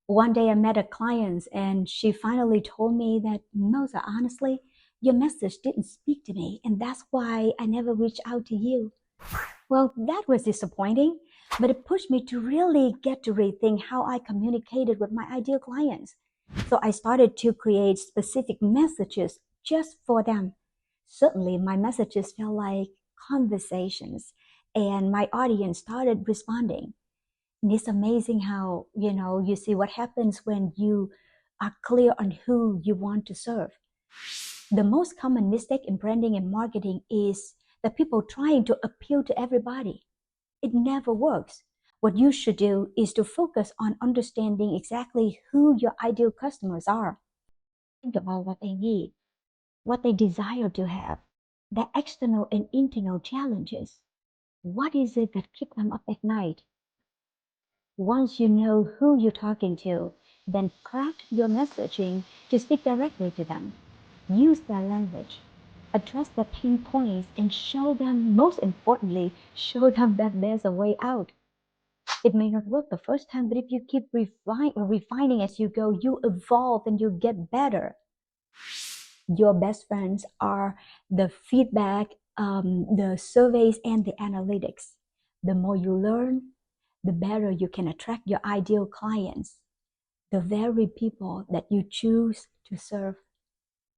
One day I met a client and she finally told me that, Moza, honestly, your message didn't speak to me, and that's why I never reached out to you. Well, that was disappointing, but it pushed me to really get to rethink how I communicated with my ideal clients. So I started to create specific messages just for them. Suddenly, my messages felt like conversations, and my audience started responding. And it's amazing how, you see what happens when you are clear on who you want to serve. The most common mistake in branding and marketing is that people trying to appeal to everybody. It never works. What you should do is to focus on understanding exactly who your ideal customers are. Think about what they need, what they desire to have, their external and internal challenges. What is it that keeps them up at night? Once you know who you're talking to, then craft your messaging to speak directly to them. Use their language, address their pain points, and show them, most importantly, show them that there's a way out. It may not work the first time, but if you keep refining as you go, you evolve and you get better. Your best friends are the feedback, the surveys, and the analytics. The more you learn, the better you can attract your ideal clients, the very people that you choose to serve.